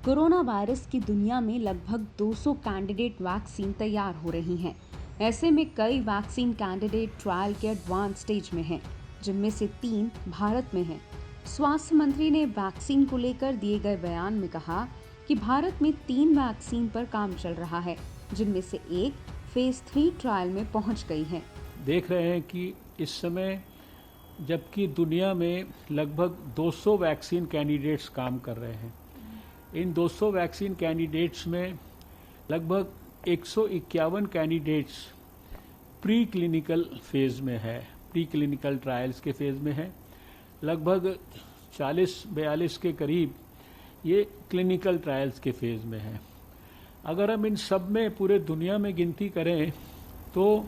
Corona virus की दुनिया में लगभग 200 कैंडिडेट वैक्सीन तैयार हो रही हैं। ऐसे में कई वैक्सीन कैंडिडेट ट्रायल के एडवांस स्टेज में हैं, जिनमें से 3 भारत में हैं। स्वास्थ्य मंत्री ने वैक्सीन को लेकर दिए गए बयान में कहा कि भारत में 3 वैक्सीन पर काम चल रहा है, जिनमें से एक फेज 3 ट्रायल में पहुंच गई है। देख रहे हैं कि इस समय जबकि दुनिया में लगभग 200 वैक्सीन कैंडिडेट्स काम कर रहे हैं, इन 200 वैक्सीन कैंडिडेट्स में लगभग 151 कैंडिडेट्स प्री क्लिनिकल फेज में है, प्री क्लिनिकल ट्रायल्स के फेज में है। लगभग 40-42 के करीब ये क्लिनिकल ट्रायल्स के फेज में है। अगर हम इन सब में पूरे दुनिया में गिनती करें तो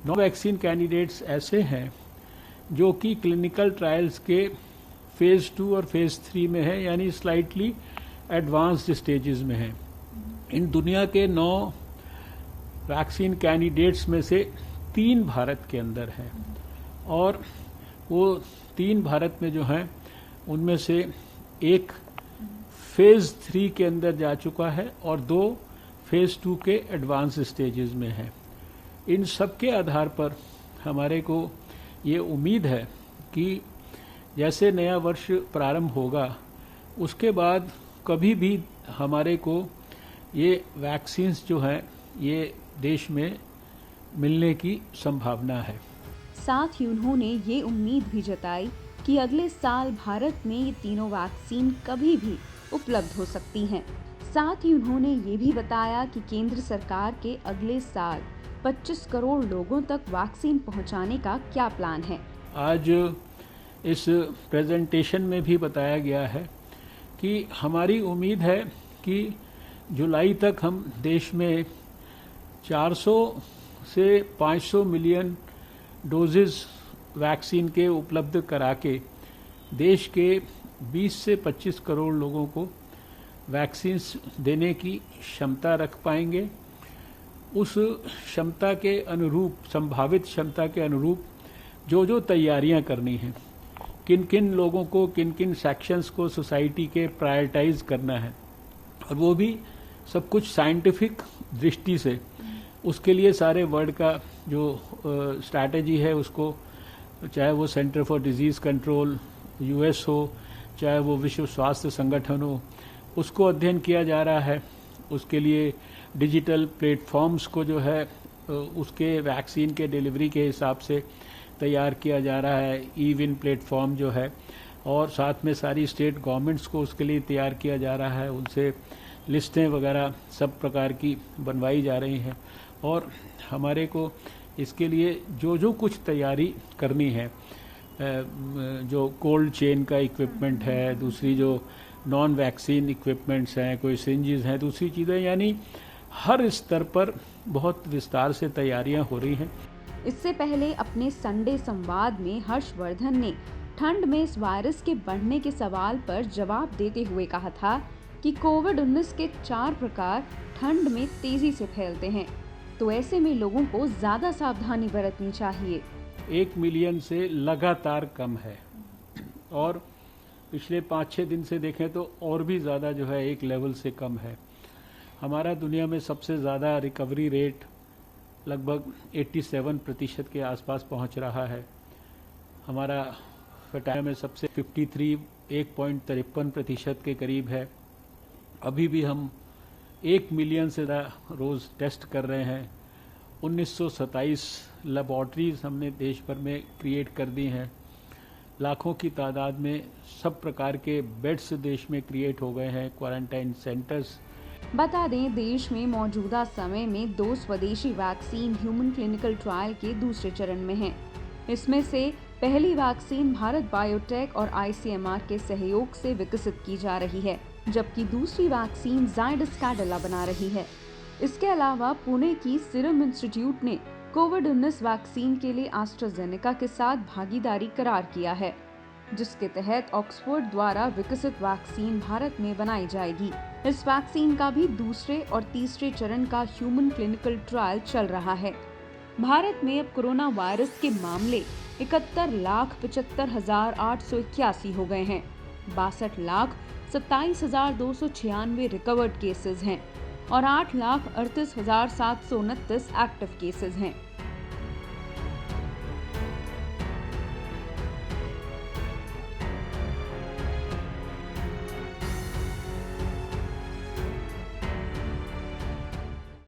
9 वैक्सीन कैंडिडेट्स ऐसे हैं जो कि क्लिनिकल ट्रायल्स के फेज 2 और फेज 3 में है, यानी स्लाइटली एडवांस्ड स्टेजेस में है। इन दुनिया के 9 वैक्सीन कैंडिडेट्स में से 3 भारत के अंदर हैं, और वो 3 भारत में जो हैं उनमें से एक फेज 3 के अंदर जा चुका है और 2 फेज 2 के एडवांस स्टेजेस में है। इन सब के आधार पर हमारे को ये उम्मीद है कि जैसे नया वर्ष प्रारंभ होगा उसके बाद कभी भी हमारे को ये वैक्सीन्स जो हैं ये देश में मिलने की संभावना है। साथ ही उन्होंने ये उम्मीद भी जताई कि अगले साल भारत में ये तीनों वैक्सीन कभी भी उपलब्ध हो सकती हैं। साथ ही उन्होंने ये भी बताया कि केंद्र सरकार के अगले साल 25 करोड़ लोगों तक वैक्सीन पहुंचाने का क्या प्लान है। आज इस प्रेजेंटेशन में भी बताया गया है कि हमारी उम्मीद है कि जुलाई तक हम देश में 400 से 500 मिलियन डोजेस वैक्सीन के उपलब्ध करा के देश के 20 से 25 करोड़ लोगों को वैक्सीन देने की क्षमता रख पाएंगे। उस क्षमता के अनुरूप, संभावित क्षमता के अनुरूप जो तैयारियां करनी हैं, किन किन लोगों को, किन किन सेक्शंस को सोसाइटी के प्रायोरिटाइज करना है, और वो भी सब कुछ साइंटिफिक दृष्टि से, उसके लिए सारे वर्ल्ड का जो स्ट्रैटेजी है उसको, चाहे वो centre for disease control US हो, चाहे वो विश्व स्वास्थ्य संगठन हो, उसको अध्ययन किया जा रहा है। उसके लिए डिजिटल प्लेटफॉर्म्स को जो है उसके वैक्सीन के डिलीवरी के हिसाब से तैयार किया जा रहा है, ई-विन प्लेटफॉर्म जो है, और साथ में सारी स्टेट गवर्नमेंट्स को उसके लिए तैयार किया जा रहा है, उनसे लिस्टें वगैरह सब प्रकार की बनवाई जा रही हैं। और हमारे को इसके लिए जो कुछ तैयारी करनी है, जो कोल्ड चेन का इक्विपमेंट है, दूसरी जो नॉन वैक्सीन इक्विपमेंट्स हैं, कोई सिरिंजेस हैं, दूसरी चीज़ें, यानी हर स्तर पर बहुत विस्तार से तैयारियां हो रही हैं। इससे पहले अपने संडे संवाद में हर्षवर्धन ने ठंड में इस वायरस के बढ़ने के सवाल पर जवाब देते हुए कहा था कि कोविड-19 के 4 प्रकार ठंड में तेजी से फैलते हैं, तो ऐसे में लोगों को ज्यादा सावधानी बरतनी चाहिए। 1 मिलियन से लगातार कम है, और पिछले 5-6 दिन से देखें तो और भी ज़्यादा जो है एक लेवल से कम है। हमारा दुनिया में सबसे ज़्यादा रिकवरी रेट लगभग 87% के आसपास पहुंच रहा है। हमारा फटाया में सबसे 1.53% के करीब है। अभी भी हम 1 मिलियन से ज़्यादा रोज़ टेस्ट कर रहे हैं। 1927 लेबॉर्ट्रीज हमने देश भर में क्रिएट कर दी हैं। लाखों की तादाद में सब प्रकार के बेड्स देश में क्रिएट हो गए हैं, क्वारंटाइन सेंटर्स। बता दें, देश में मौजूदा समय में 2 स्वदेशी वैक्सीन ह्यूमन क्लिनिकल ट्रायल के दूसरे चरण में हैं। इसमें से पहली वैक्सीन भारत बायोटेक और आईसीएमआर के सहयोग से विकसित की जा रही है, जबकि दूसरी वैक्सीन जायडस कैडिला बना रही है। इसके अलावा पुणे की सीरम इंस्टीट्यूट ने कोविड-19 वैक्सीन के लिए एस्ट्राजेनेका के साथ भागीदारी करार किया है, जिसके तहत ऑक्सफोर्ड द्वारा विकसित वैक्सीन भारत में बनाई जाएगी। इस वैक्सीन का भी दूसरे और तीसरे चरण का ह्यूमन क्लिनिकल ट्रायल चल रहा है। भारत में अब कोरोना वायरस के मामले 71,75,881 हो गए हैं। 62,00,000 27,296 रिकवर्ड केसेस हैं और 8,38,729 एक्टिव केसेस हैं।